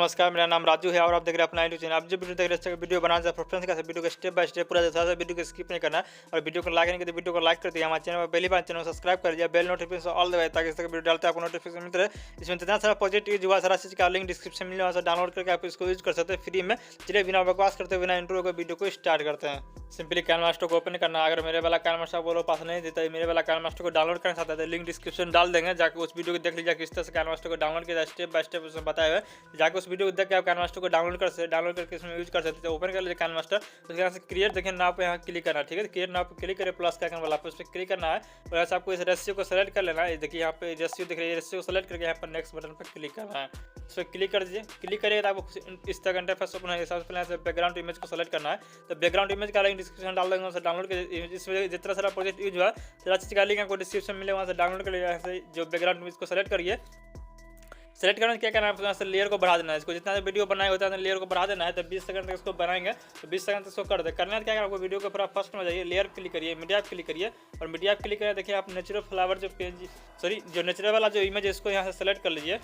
नमस्कार, मेरा नाम राजू है और आप देख रहे हैं अपना यूट्यूब चैनल। आप जो वीडियो देख रहे हैं वीडियो बनाने से प्रेफरेंस का वीडियो को स्टेप बाय स्टेप पूरा देखा है, वीडियो को स्किप नहीं करना है और वीडियो को लाइक नहीं करते वीडियो को लाइक कर दिया। हमारे चैनल पर पहली बार चैनल सब्सक्राइब कर दिया, बेल नोटिफिकेशन ऑल दबाए ताकि इस तरह वीडियो डालते हैं आपको नोटिफिकेशन मिलता रहे। इसमें इतना सारा प्रोजेक्ट यूज हुआ, सारा चीज़ का लिंक डिस्क्रिप्शन में वहाँ से डाउनलोड करके आप इसको यूज कर सकते हैं फ्री में। चलिए बिना बकवास करते बिना इंट्रो को वीडियो को स्टार्ट करते हैं। सिंपली कैनमास्टर को ओपन करना। अगर मेरे वाला कैनमास्टर बोलो पास नहीं देता है, मेरे वाला कैनमास्टर को डाउनलोड करना चाहता है तो लिंक डिस्क्रिप्शन डाल देंगे, जाकर उस वीडियो को देख लीजिए किस तरह से कैनमास्टर को डाउनलोड किया स्टेप बाय स्टेप उसमें बताया हुआ है। जाकर उस वीडियो को देख के आप कैनमास्टर को डाउनलोड करके इसमें यूज कर सकते हैं। तो ओपन कर लीजिए कैनमास्टर, उसके यहाँ से क्रिएट देखिए नाव पे यहाँ क्लिक करना है। ठीक है, क्रिएट नाव पे क्लिक करिए, प्लस का आइकन वाला पे उस पर क्लिक करना है और ऐसा आपको इस रेशियो को सेलेक्ट कर लेना है। देखिए यहाँ पे रेशियो दिख रही है, रेशियो को सेलेक्ट करके यहाँ पर नेक्स्ट बटन पर क्लिक करना है। इस पर क्लिक कर दीजिए। क्लिक करिए तो आपको इस तरह का इंटरफेस ओपन होगा। सबसे पहले बैकग्राउंड इमेज को सेलेक्ट करना है, तो बैकग्राउंड इमेज का लिंक डिस्क्रिप्शन डाल देंगे, उसे डाउनलोड कर। इसमें जितना सारा प्रोजेक्ट यूज हुआ सारा चीज़ का लिंक आपको डिस्क्रिप्शन मिले, वहाँ से डाउनलोड कर लीजिए। यहाँ से जो बैकग्राउंड इमेज को सेलेक्ट करिए, सेलेक्ट करने क्या करना है, यहाँ से लेयर को बढ़ा देना है। इसको जितना वीडियो बनाए होता है लेयर को बढ़ा देना है। तो 20 सेकंड तक इसको बनाएंगे तो 20 सेकंड तक इसको कर दे। करना है क्या आपको वीडियो को पूरा फर्स्ट में जाइए, लेयर क्लिक करिए, मीडिया क्लिक करिए और मीडिया क्लिक करिए। देखिए आप नेचुरल फ्लावर जो पेज जो नेचुरल वाला जो इमेज है इसको यहाँ से सेलेक्ट कर लीजिए।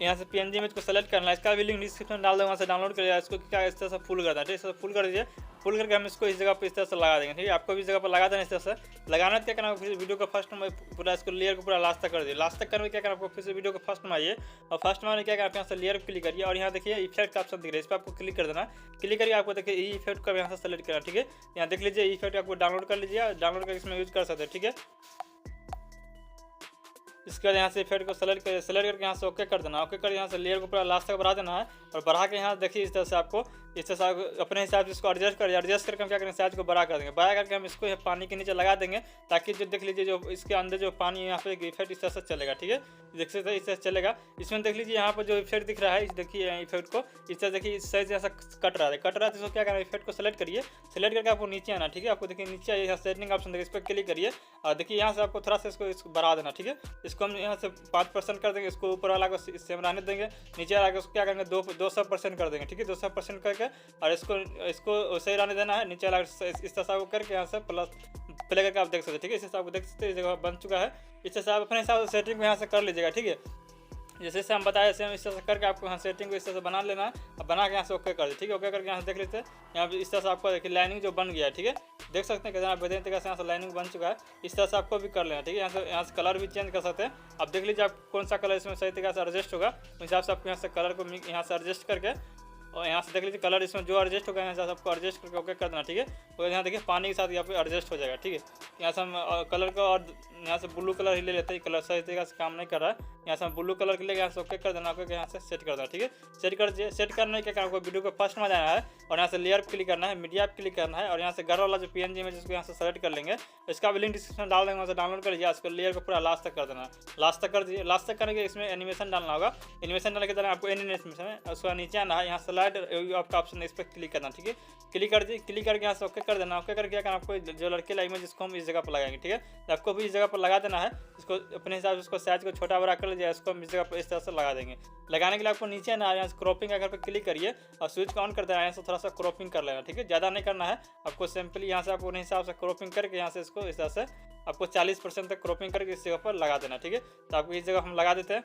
यहाँ से PNG इमेज को सेलेक्ट करना है, इसका भी लिंक डिस्क्रिप्शन डाल देंगे, वहाँ से डाउनलोड करिए। इसको क्या इस तरह से फुल करना है, ठीक है, फुल कर दीजिए। फुल करके हम इसको इस जगह पर इस तरह से लगा देंगे। ठीक है, आपको भी इस जगह पर लगा देना। इस तरह से लगाना है क्या करना, फिर वीडियो को फर्स्ट में पूरा इसको लेयर को पूरा लास्ट तक कर दिए। लास्ट तक करने क्या करना आपको, फिर से वीडियो को फर्स्ट में आइए और फर्स्ट में आने क्या करना आप यहाँ से लेयर क्लिक करिए और यहाँ देखिए इफेक्ट का ऑप्शन दिख रहा है, इस पर आपको क्लिक कर देना। क्लिक करिए, आपको देखिए ई इफेक्ट का यहाँ से सेलेक्ट करना। ठीक है, यहाँ देख लीजिए ई इफेक्ट आपको डाउनलोड कर लीजिए, डाउनलोड करके इसमें यूज कर सकते हैं। ठीक है, इसके बाद यहाँ से इफेक्ट को सेलेक्ट करके यहाँ से ओके कर देना। ओके कर यहाँ से लेयर को पूरा लास्ट तक बढ़ा देना है और बढ़ा के यहाँ देखिए इस तरह से आपको इस तरह से अपने हिसाब से इसको एडजस्ट करके हम क्या करेंगे, साइज को बड़ा कर देंगे। बड़ा करके हम इसको पानी के नीचे लगा देंगे ताकि जो देख लीजिए जो इसके अंदर जो पानी यहाँ पे इफेक्ट इस तरह से चलेगा। ठीक है, देख सकते हैं इस तरह से चलेगा। इसमें देख लीजिए यहाँ पर जो इफेक्ट दिख रहा है, देखिए इफेक्ट को इस तरह देखिए इस साइज ऐसा कट रहा है तो इसको क्या करना है, इफेक्ट को सेलेक्ट करिए। सेलेक्ट करके आपको नीचे आना। ठीक है, आपको देखिए नीचे यहाँ सेटिंग ऑप्शन देखिए, इस पर क्लिक करिए और देखिए यहाँ से आपको थोड़ा सा इसको बढ़ा देना। ठीक है, इसको हम यहाँ से 5% कर देंगे, इसको ऊपर वाला को सेम रहने देंगे, नीचे वाला को क्या करेंगे 200% कर देंगे। ठीक है, 200% करके और इसको सही रहने देना है। नीचे वाला इस तरह से करके यहाँ से प्ले करके आप देख सकते हैं। ठीक है, इस हिसाब देख सकते हैं, इस जगह बन चुका है। इस तरह से आप अपने हिसाब से सेटिंग में यहाँ से कर लीजिएगा। ठीक है, जैसे हम बताए सेम इस तरह से करके आपको यहाँ सेटिंग को इस तरह से बना लेना है और बना के यहाँ से ओके कर दे। ठीक है, ओके करके यहाँ से देख लेते हैं, यहाँ पे इस तरह से आपको देखिए लाइनिंग जो बन गया है। ठीक है, देख सकते हैं कितना बेहतरीन तरीके से यहाँ से लाइनिंग बन चुका है। इस तरह से आपको भी कर लेना। ठीक है, यहाँ से कलर भी चेंज कर सकते हैं। आप देख लीजिए आप कौन सा कलर इसमें सही तरीके से एडजस्ट होगा, उस हिसाब से आपको यहाँ से कलर को यहाँ से एडजस्ट करके और यहाँ से देख लीजिए कलर इसमें जो एडजस्ट होगा यहाँ से आपको एडजस्ट करके ओके कर देना। ठीक है, तो यहाँ देखिए पानी के साथ यहाँ पे एडजस्ट हो जाएगा। ठीक है, यहाँ से हम कलर को और यहाँ से ब्लू कलर ही ले लेते हैं, कलर सही तरीके से काम नहीं कर रहा है। यहाँ से हम ब्लू कलर के लिए यहाँ से ओके कर देना, ओके यहाँ से सेट कर देना। ठीक है, सेट कर दीजिए। सेट करने के कारण आपको वीडियो को फर्स्ट में जाना है और यहाँ से लेयर क्लिक करना है, मीडिया क्लिक करना है और यहाँ से घर वाला जो PNG इमेज इसको यहाँ से सेलेक्ट कर लेंगे। इसका भी लिंक डिस्क्रिप्शन डाल देंगे, वहाँ से डाउनलोड कर लीजिए। इसको लेयर को पूरा लास्ट तक कर देना, लास्ट तक कर दीजिए। लास्ट तक करने के इसमें एनिमेशन डालना होगा। एनिमेशन डालने के तरह आपको एनिमेशन है उसका नीचे आना है, यहाँ स्लाइड आपका ऑप्शन है, इस पर क्लिक करना। ठीक है, क्लिक कर दीजिए। क्लिक करके यहाँ से ओके कर देना। ओके करके क्या करना आपको जो लड़के का इमेज इसको हम इस जगह पर लगाएंगे। ठीक है, तो आपको भी इस जगह पर लगा देना है। इसको अपने हिसाब से इसको साइज को छोटा बड़ा कर लीजिए, इसको हम इस जगह पर इस तरह से लगा देंगे। लगाने के लिए आपको नीचे ना यहाँ से क्रॉपिंग अगर पे क्लिक करिए और स्विच को ऑन कर देना, यहाँ से थोड़ा सा क्रॉपिंग कर लेना। ठीक है, ज़्यादा नहीं करना है आपको, सिंपली यहाँ से आपको अपने हिसाब से क्रॉपिंग करके यहाँ से इसको इस तरह से आपको 40% तक क्रॉपिंग करके इस जगह पर लगा देना। ठीक है, तो आपको इस जगह हम लगा देते हैं।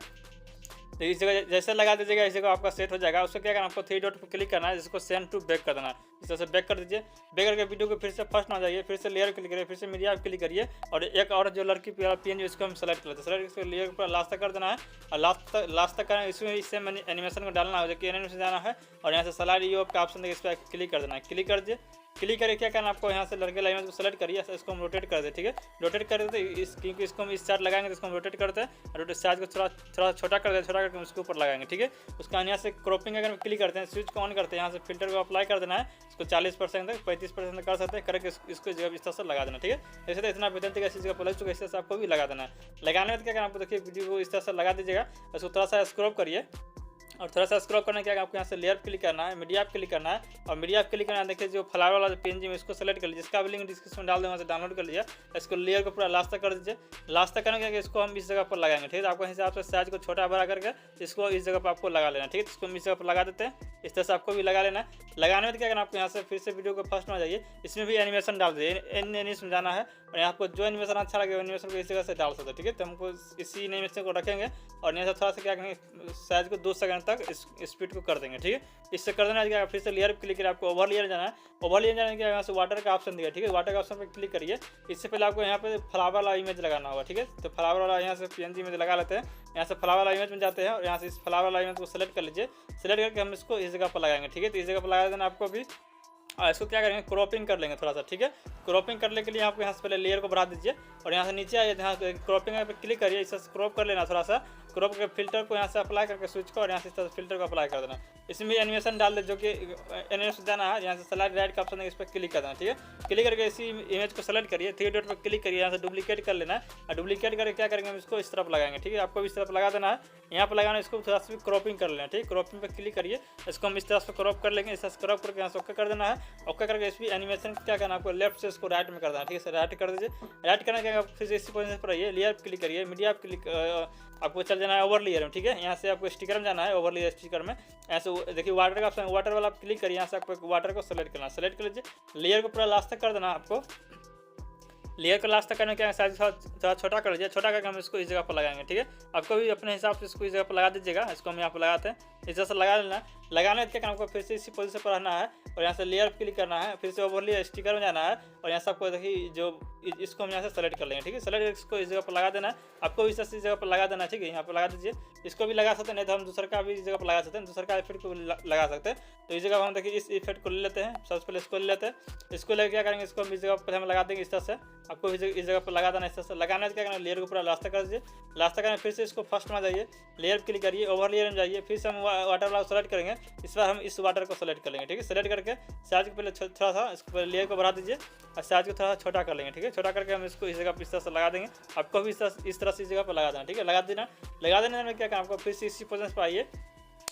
तो इस जगह जैसे लगा दीजिएगा इस जगह आपका सेट हो जाएगा। उसको क्या करना आपको 3 डॉट पर क्लिक करना है, जिसको सेंड टू बैक कर देना है। इस तरह से बैक कर दीजिए। बैक करके वीडियो को फिर से फर्स्ट में जाइए, फिर से लेयर क्लिक करिए, फिर से मीडिया क्लिक करिए और एक और जो लड़की PNG उसको हम सेलेक्ट कर लेते हैं। सेलेक्ट इसको लेयर पर लास्ट तक कर देना है और लास्ट तक करना है। इसमें इससे एनिमेशन को डालना है, जो कि एनिमेशन जाना है और यहाँ से स्लाइड ई का ऑप्शन देखिए, इस पर क्लिक कर देना है। क्लिक कर दीजिए। क्लिक करके क्या करना आपको यहाँ से लड़के लाइन को सेलेक्ट करिए, इसको हम रोटेट कर दे। ठीक है, रोटेट कर देते क्योंकि इसको हम इस साइड लगाएंगे तो इसको हम रोटेट करते हैं, रोटेट साइज को थोड़ा छोटा कर देते, छोटा करके उसके ऊपर लगाएंगे। ठीक है, उसका यहाँ से क्रॉपिंग अगर क्लिक करते हैं, स्विच को ऑन करते हैं, यहाँ से फिल्टर को अप्लाई कर देना है। इसको 40% तक 35% कर सकते हैं करके इसको जगह इस तरह से लगा देना। ठीक है, जैसे तो इतना बेहतर तरीके से जगह पर लग चुका है, इस तरह से आपको भी लगा देना है। लगाने में क्या करना आपको देखिए वीडियो को इस तरह से लगा दीजिएगा, इसको थोड़ा सा स्क्रॉप करिए और थोड़ा सा स्क्रॉल करने के बाद आपको यहाँ से लेयर क्लिक करना है, मीडिया पे क्लिक करना है और मीडिया पे क्लिक करना है। देखिए जो फ्लावर वाला जो पीएनजी में इसको सेलेक्ट कर लीजिए, जिसका भी लिंक डिस्क्रिप्शन में डाल दें वहाँ से डाउनलोड कर लीजिए। इसको लेयर को पूरा लास्ट तक कर दीजिए। लास्ट तक करने के इसको हम इस जगह पर लगाएंगे, ठीक है। आपको हिसाब से साइज को छोटा बड़ा करके इसको इस जगह पर आपको लगा लेना, ठीक है। इसको हम इस जगह पर लगा देते हैं, इस तरह से आपको भी लगा लेना है। लगाने में क्या करना, आपको यहाँ से फिर से वीडियो को फर्स्ट में आ जाइए, इसमें भी एनिमेशन डाल दीजिए, एनिमेशन जाना है और यहाँ पर जो एनिमेशन अच्छा लगे एनिमेशन को इस जगह से डाल सकते हैं, ठीक है। तो हमको इसी एनिमेशन को रखेंगे और यहाँ से थोड़ा सा क्या करेंगे, साइज को 2 सेकंड तक स्पीड को कर देंगे, ठीक है। इससे कर देना है। फिर से लेयर पर क्लिक करिए, आपको ओवर लेयर जाना है। ओवर लेयर जाने के यहाँ से वाटर का ऑप्शन दिया, ठीक है। वाटर का ऑप्शन पर क्लिक करिए। इससे पहले आपको यहाँ पे फ्लावर वाला इमेज लगाना होगा, ठीक है। तो फ्लावर वाला यहाँ से पीएनजी इमेज लगा लेते हैं। यहाँ से फ्लावर वाला इमेज में जाते हैं और यहाँ से इस फ्लावर वाला इमेज को सेलेक्ट कर लीजिए। सेलेक्ट करके हम इसको इस जगह पर लगाएंगे, ठीक है। तो इस जगह पर लगा देना आपको भी। और इसको क्या करेंगे, क्रॉपिंग कर लेंगे थोड़ा सा, ठीक है। क्रॉपिंग करने के लिए आपको यहाँ से पहले लेयर को बढ़ा दीजिए और यहाँ से नीचे आइए, यहाँ क्रॉपिंग पे क्लिक करिए। इससे क्रॉप कर लेना थोड़ा सा, क्रॉप करके फिल्टर को यहाँ से अप्लाई करके स्विच को और यहाँ से इस तरह फिल्टर को अप्लाई कर देना। इसमें एनिमेशन डाल दे, जो कि एनिमेशन जाना है। यहाँ से स्लाइड राइट का ऑप्शन है, इस पर क्लिक कर देना, ठीक है। क्लिक करके इसी इमेज को सेलेक्ट करिए, 3 डॉट पर क्लिक करिए, यहाँ से डुप्लीकेट कर लेना है और डुप्लीकेट करके क्या करेंगे, हम इसको इस तरफ लगाएंगे, ठीक है। आपको इस तरफ लगा देना है। यहाँ पर लगाना, इसको थोड़ा सा क्रॉपिंग कर लेना, ठीक है। क्रॉपिंग पर क्लिक करिए, इसको हम इस तरह से क्रॉप कर लेंगे। इस तरह से क्रॉप करके यहाँ से ओके कर देना है। ओके करके इस एनिमेशन क्या करना, आपको लेफ्ट से इसको राइट में कर देना, ठीक है। राइट कर दीजिए। राइट करने के बाद फिर इसी पोजीशन पर आइए, लेयर क्लिक करिए, मीडिया क्लिक, आपको चल जाना है ओवर लेयर में, ठीक है। यहाँ से आपको स्टिकर में जाना है, ओवर लेयर स्टिकर में। ऐसे देखिए वाटर का ऑप्शन, वाटर वाला आप क्लिक करिए, यहाँ से आपको वाटर को सेलेक्ट करना, सेलेक्ट कर लीजिए। लेयर को पूरा लास्ट तक कर देना आपको। लेयर को लास्ट तक करने के साइज थोड़ा छोटा कर लीजिए। छोटा करके हम इसको इस जगह पर लगाएंगे, ठीक है। आपको भी अपने हिसाब से इसको इस जगह पर लगा दीजिएगा। इसको हम यहाँ पर लगाते हैं, इस तरह से लगा लेना। लगाने के क्या आपको फिर से इसी पोजीशन पर रहना है और यहाँ से लेयर क्लिक करना है। फिर से ओवर लेयर स्टिकर में जाना है और यहाँ से आपको देखिए जो इसको हम यहाँ से सेलेक्ट कर लेंगे, ठीक है। सेलेक्ट इसको इस जगह पर लगा देना है। आपको भी इस जगह पर लगा देना है, ठीक है। यहाँ पर लगा दीजिए। इसको भी लगा सकते हैं, नहीं तो हम दूसरे का भी इस जगह पर लगा सकते हैं, दूसरे का इफेक्ट को लगा सकते हैं। तो इस जगह हम देखिए इस इफेक्ट को ले लेते हैं। सबसे पहले इसको ले लेते हैं। इसको लेकर क्या करेंगे, इसको हम इस जगह पर हम लगा देंगे इस तरह से। आपको इस जगह पर लगा देना, इस तरह से लगाना। क्या करना, लेयर को पूरा लास्ट तक कर दीजिए। लास्ट तक करना, फिर से इसको फर्स्ट में जाइए, लेयर क्लिक करिए, ओवर लेयर में जाइए। फिर से हम वाटर वाला सेलेक्ट करेंगे। इस बार हम इस वाटर को सेलेक्ट कर लेंगे, ठीक है। सेलेक्ट करके साइज को पहले थोड़ा सा इसको पहले लेयर को बढ़ा दीजिए और साइज को थोड़ा छोटा कर लेंगे, ठीक है। छोटा करके हम इसको इस जगह पर इस तरह से लगा देंगे। आपको भी इस तरह से इस जगह पर लगा देना, ठीक है। लगा देने में क्या करना, आपको फिर से इसी पोजीशन पर आइए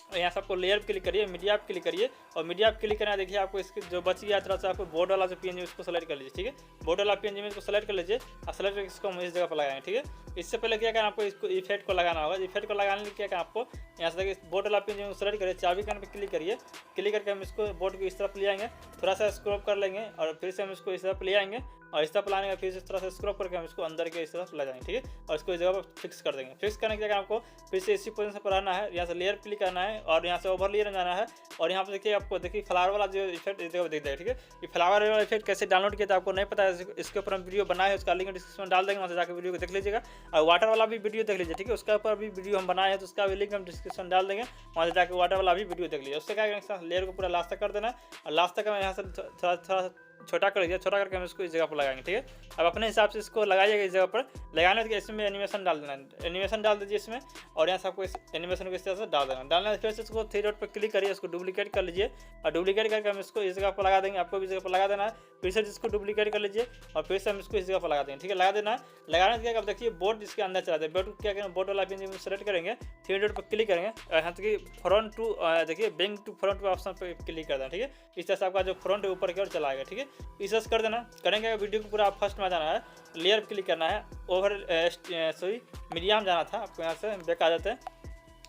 और यहाँ से आपको लेयर क्लिक करिए, मीडिया पे क्लिक करिए और मीडिया पे क्लिक करना। देखिए आपको इसकी जो बची है तरह से आपको बोर्ड वाला जो पीएनजी उसको सेलेक्ट कर लीजिए, ठीक है। बोर्ड वाला पीएनजी में इसको सेलेक्ट कर लीजिए और सेलेक्ट करके इसको हम इस जगह पर लगाएंगे, ठीक है। इससे पहले क्या करना, आपको इसको इफेक्ट को लगाना होगा। इफेक्ट को लगाने के लिए क्या करना, आपको यहाँ से देखिए बोर्ड वाला पीएनजी में सेलेक्ट करिए, चाबी कन पर क्लिक करिए। क्लिक करके हम इसको बोर्ड को इस तरफ ले आएंगे, थोड़ा सा स्क्रॉप कर लेंगे और फिर से हम इसको इस तरफ ले आएंगे और इस तरफ लाने का फिर इस तरह से स्क्रॉप करके हम इसको अंदर के इस तरफ ले जाएंगे, ठीक है। और इसको इस जगह पर फिक्स कर देंगे। फिक्स करने के लिए आपको फिर से इसी पोजीशन पर रहना है। यहाँ से लेयर क्लिक करना है और यहाँ से ओवर लेयर जाना है और यहाँ पर देखिए आपको देखिए फ्लावर वाला जो इफेक्ट दिख जाएगा, ठीक है। ये फ्लावर वाला इफेक्ट कैसे डाउनलोड किया था आपको नहीं पता है, इसके ऊपर हम वीडियो बनाए हैं, उसका लिंक डिस्क्रिप्शन में डाल देंगे, वहाँ से जाकर वीडियो को देख लीजिएगा। और वाटर वाला भी वीडियो देख लीजिए, ठीक है। उसके ऊपर भी वीडियो हम बनाए हैं, तो उसका भी लिंक हम डिस्क्रिप्शन डाल देंगे, वहाँ से जाकर वाटर वाला भी वीडियो देख लीजिए। उससे क्या करेंगे, लेयर को पूरा लास्ट तक कर देना और लास्ट तक हम यहाँ से थोड़ा छोटा कर लीजिए। छोटा करके हम इसको इस जगह पर लगाएंगे, ठीक है। अब अपने हिसाब से इसको लगाइएगा इस जगह पर। लगाने के इसमें एनिमेशन डाल देना, एनिमेशन डाल दीजिए इसमें और यहाँ से आपको इस एनिमेशन को इस तरह से डाल देना। डालने फिर से इसको 3 डॉट पर क्लिक करिए, इसको डुप्लीकेट कर लीजिए और डुप्लीकेट करके हम इसको इस जगह पर लगा देंगे। आपको भी इस जगह पर लगा देना है। फिर से इसको डुप्लीकेट कर लीजिए और फिर से हम इसको इस जगह पर लगा देंगे, ठीक है। लगा देना है। लगाने के बाद देखिए बोर्ड इसके अंदर चला जाए। बोर्ड क्या करेंगे, बोर्ड वाला पिन सेलेक्ट करेंगे, 3 डॉट पर क्लिक करेंगे और यहाँ तक फ्रंट टू देखिए बैक टू फ्रंट ऑप्शन पर क्लिक कर देना, ठीक है। इस तरह से आपका जो फ्रंट है ऊपर की ओर चलाएगा, ठीक है। इस तरह से कर देना। करेंगे वीडियो को पूरा फर्स्ट में जाना है, लेयर पर क्लिक करना है, मीडिया में जाना था। आपको यहाँ से बैक आ जाते हैं,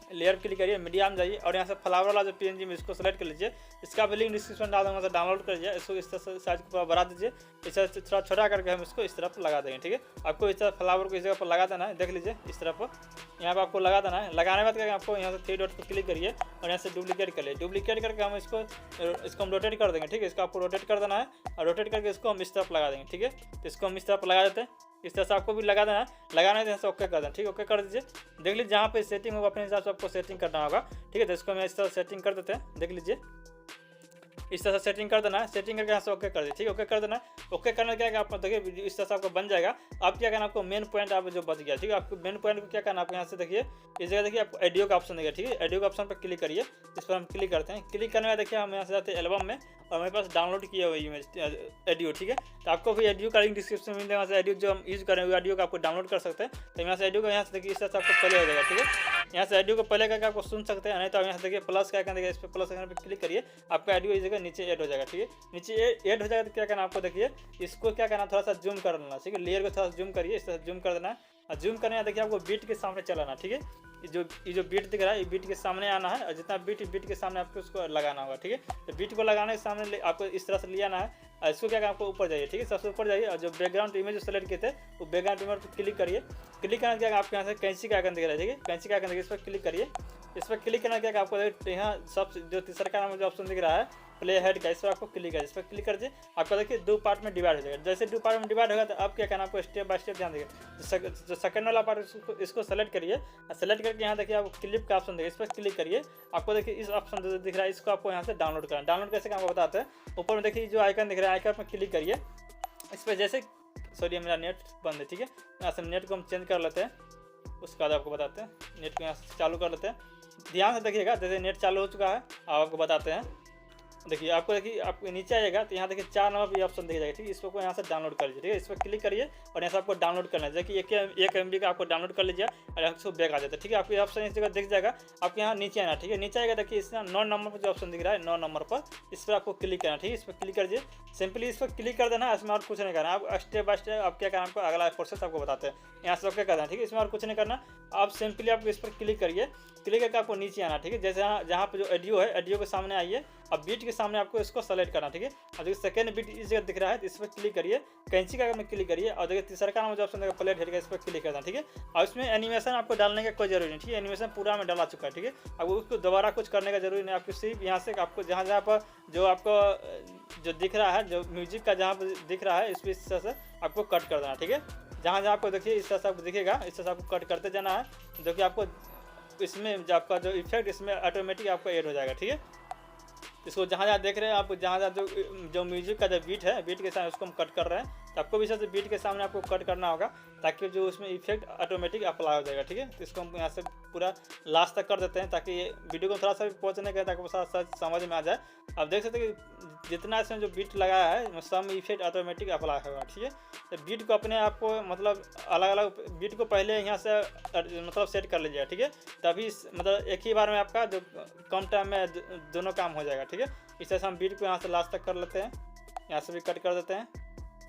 लेयर क्लिक करिए, मीडिया में जाइए और यहाँ से फ्लावर वाला जो पीएनजी में इसको सेलेक्ट कर लीजिए। इसका भी लिंक डिस्क्रिप्शन डाल दूँगा, डाउनलोड कर लीजिए। इसको इस तरह से साइज को बढ़ा दीजिए, इस तरह से थोड़ा छोटा करके हम इसको इस तरफ लगा देंगे, ठीक है। आपको इस तरह फ्लावर को इस जगह पर लगा देना है, देख लीजिए इस तरफ यहाँ पर आपको लगा देना है। लगाने के बाद क्या आपको यहाँ से 3 डॉट पर क्लिक करिए और यहाँ से डुप्लीकेट कर लिए। डुप्लीकेट करके हम इसको हम रोटेट कर देंगे, ठीक है। इसको आपको रोटेट कर देना है और रोटेट करके इसको हम इस तरफ लगा देंगे, ठीक है। तो इसको हम इस तरफ लगा देते हैं। इस तरह से आपको भी लगा देना है। लगाने के से ओके कर देना, ठीक है। ओके कर दीजिए। देख लीजिए जहाँ पे सेटिंग होगा अपने हिसाब से आपको सेटिंग करना होगा, ठीक है। तो इसको मैं इस तरह सेटिंग कर देते हैं, देख लीजिए। इस तरह से सेटिंग कर देना है। सेटिंग करके यहाँ से ओके कर दिए, ठीक है, ओके कर देना है। ओके करने क्या है, आप देखिए इस तरह से आपको बन जाएगा। आप क्या करना, आपको मेन पॉइंट आप जो बच गया, ठीक है, आपको मेन पॉइंट को क्या करना, आप यहाँ से देखिए इस जगह देखिए आपको ऑडियो का ऑप्शन देगा, ठीक है, ऑडियो का ऑप्शन पर क्लिक करिए। इस पर हम क्लिक करते हैं। क्लिक करने में देखिए हम यहाँ से जाते हैं एल्बम में, और मेरे पास डाउनलोड किया हुआ इमेज ऑडियो, ठीक है। तो आपको भी ऑडियो का लिंक डिस्क्रिप्शन में मिल जाएगा, ऑडियो जो हम यूज़ करें ऑडियो का आपको डाउनलोड कर सकते हैं। तो यहाँ से ऑडियो को यहाँ से देखिए इस तरह से आपको पहले हो जाएगा, ठीक है। यहाँ से ऑडियो को पहले करके आपको सुन सकते हैं, नहीं तो यहाँ से देखिए प्लस का आइकन देखिए, इस पर प्लस आइकन पर क्लिक करिए, आपका ऑडियो इस जगह नीचे ऐड हो जाएगा, ठीक है। नीचे ऐड हो जाएगा तो क्या करना आपको, देखिए इसको क्या करना, थोड़ा सा जूम कर लेना, ठीक है, लेयर को थोड़ा जूम करिए, इस तरह जूम कर देना है। और जूम करने देखिए आपको बीट के सामने चलाना, ठीक है। ये जो बीट दिख रहा है, ये बीट के सामने आना है, और जितना बीट के सामने आपको उसको लगाना होगा, ठीक है। तो बीट को लगाने के सामने आपको इस तरह से ले आना है, और इसको क्या करना आपको ऊपर जाइए, ठीक है, सबसे ऊपर जाइए, और जो बैकग्राउंड इमेज जो सेलेक्ट किए थे वो बैकग्राउंड इमेज पर क्लिक करिए। क्लिक करने क्या आपको यहाँ से कैंची का आइकन दिख रहा है, ठीक है, कैंची का आइकन देखिए, इस पर क्लिक करिए। इस पर क्लिक करना क्या आपको यहाँ सब जो तीसरा का नाम जो ऑप्शन दिख रहा है प्ले हेड का, इस पर आपको क्लिक करिए। इस पर क्लिक कर दीजिए, आपको देखिए 2 पार्ट में डिवाइड हो जाएगा। जैसे 2 पार्ट में डिवाइड होगा तो आप क्या करना, आपको स्टेप बाय स्टेप ध्यान देखिए। जो सेकंड वाला पार्ट इसको सेलेक्ट करिए, सेलेक्ट करके यहाँ देखिए आपको क्लिप का ऑप्शन देखिए, इस पर क्लिक करिए। आपको देखिए इस ऑप्शन जो दिख रहा है इसको आपको यहाँ से डाउनलोड करना। डाउनलोड कैसे आपको बताते हैं, ऊपर में देखिए जो आइकन दिख रहा है, आइकन पर क्लिक करिए। इस पर जैसे सॉरी मेरा नेट बंद है, ठीक है, यहाँ से नेट को हम चेंज कर लेते हैं, उसके बाद आपको बताते हैं। नेट को यहाँ से चालू कर लेते हैं, ध्यान से देखिएगा। जैसे नेट चालू हो चुका है, आपको बताते हैं। देखिए आपको देखिए आप नीचे आइएगा तो यहाँ देखिए 4 नंबर पर ऑप्शन दिख जाएगा, ठीक है। इसको यहाँ से डाउनलोड कर लीजिए, ठीक है, इस पर क्लिक करिए और यहाँ से आपको डाउनलोड करना है। देखिए 1 MB का आपको डाउनलोड कर लीजिए और इसको बैक आ जाता है, ठीक है। आपको ये ऑप्शन इस जगह दिख जाएगा, आपको यहाँ नीचे आना, ठीक है। नीचे आएगा देखिए इसमें 9 नंबर पर जो ऑप्शन दिख रहा है, 9 नंबर पर, इस पर आपको क्लिक करना, ठीक है। इस पर क्लिक कर दीजिए, सिंपली इस पर क्लिक कर देना, इसमें और कुछ नहीं करना। आप स्टेप बाय स्टेप आप क्या करना, आपको अगला प्रोसेस आपको बताते हैं। यहाँ से ओके करना, ठीक है, इसमें और कुछ नहीं करना। आप सिंपली आप इस पर क्लिक करिए, क्लिक करके आपको नीचे आना, ठीक है। जैसे जहाँ पर जो ऑडियो है, ऑडियो के सामने आइए, अब बीट के सामने आपको इसको सेलेक्ट करना, ठीक है। अब देखिए सेकंड बीट इस जगह दिख रहा है, इस पर क्लिक करिए, कैंची का में क्लिक करिए, और देखिए तीसरा का नाम जो ऑप्शन देगा प्ले हेड का, इस पर क्लिक करना, ठीक है। और इसमें एनिमेशन आपको डालने का कोई जरूरी नहीं, ठीक है, एनिमेशन पूरा में डाला चुका है, ठीक है। अब उसको दोबारा कुछ करने का जरूरी नहीं, आपको सिर्फ यहाँ से आपको जहाँ पर जो आपको जो दिख रहा है, जो म्यूजिक का जहाँ पर दिख रहा है, इस तरह से आपको कट कर देना, ठीक है। जहाँ आपको देखिए इस तरह से आपको दिखेगा, इस तरह से आपको कट करते जाना है, जो कि आपको इसमें जो आपका जो इफेक्ट इसमें ऑटोमेटिक आपको ऐड हो जाएगा, ठीक है। इसको जहाँ देख रहे हैं आप, जहाँ जो म्यूजिक का जो बीट है, बीट के सामने उसको हम कट कर रहे हैं, तो आपको भी इस तरह से बीट के सामने आपको कट करना होगा, ताकि जो उसमें इफेक्ट ऑटोमेटिक अप्लाई हो जाएगा, ठीक है। तो इसको हम यहाँ से पूरा लास्ट तक कर देते हैं, ताकि ये वीडियो को थोड़ा सा पहुँचने का, ताकि वो सारा समझ में आ जाए। आप देख सकते हैं कि जितना इसमें जो बीट लगाया है, सब इफेक्ट ऑटोमेटिक अप्लाई होगा, ठीक है। तो बीट को अपने आप को मतलब अलग अलग बीट को पहले यहाँ से मतलब सेट कर लीजिएगा, ठीक है। तभी मतलब एक ही बार में आपका जो कम टाइम में दोनों काम हो जाएगा, ठीक है। इस तरह से हम बीट को यहाँ से लास्ट तक कर लेते हैं, यहाँ से भी कट कर देते हैं,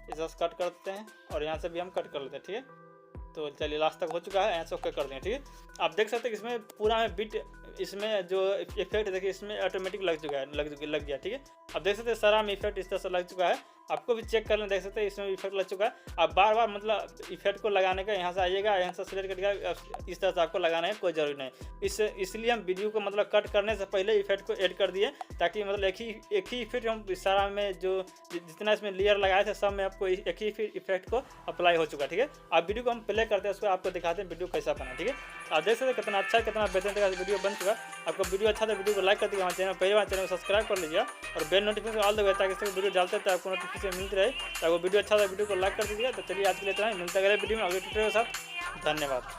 इस तरह से कट कर देते हैं, और यहाँ से भी हम कट कर लेते हैं, ठीक है। तो चलिए लास्ट तक हो चुका है, यहाँ से ओके कर दें, ठीक है। आप देख सकते हैं कि इसमें पूरा में बीट, इसमें जो इफेक्ट देखिए इसमें ऑटोमेटिक लग चुका है, लग गया, ठीक है। आप देख सकते हैं सारा में इफेक्ट इस तरह से लग चुका है। आपको भी चेक कर लें, देख सकते हैं इसमें इफेक्ट लग चुका है। आप बार बार मतलब इफेक्ट को लगाने का यहाँ से आइएगा, यहाँ से सिलेक्ट करिएगा, इस तरह से आपको लगाने का कोई जरूरी नहीं। इसलिए हम वीडियो को मतलब कट करने से पहले इफेक्ट को ऐड कर दिए, ताकि मतलब एक ही इफेक्ट हम सारा में जो जितना इसमें लेयर लगाए थे सब में आपको एक ही इफेक्ट को अप्लाई हो चुका है, ठीक है। आप वीडियो को हम प्ले करते हैं, उसको आपको दिखाते हैं वीडियो कैसा बना, ठीक है। आप देख सकते हैं कितना अच्छा कितना बेहतरीन तरीके से वीडियो बन चुका है। आपको वीडियो अच्छा था, वीडियो को लाइक कर दीजिए, हमारे चैनल पहले बार चैनल को सब्सक्राइब कर लीजिए और बेल नोटिफिकेशन ऑल दबाइए, ताकि इससे वीडियो डालते हैं तो आपको नोटिफिकेशन मिलती रहे। तो वीडियो अच्छा था, वीडियो को लाइक कर दीजिएगा। तो चलिए आज के लिए इतना ही, मिलता है अगले वीडियो में अगले ट्यूटोरियल के साथ। धन्यवाद।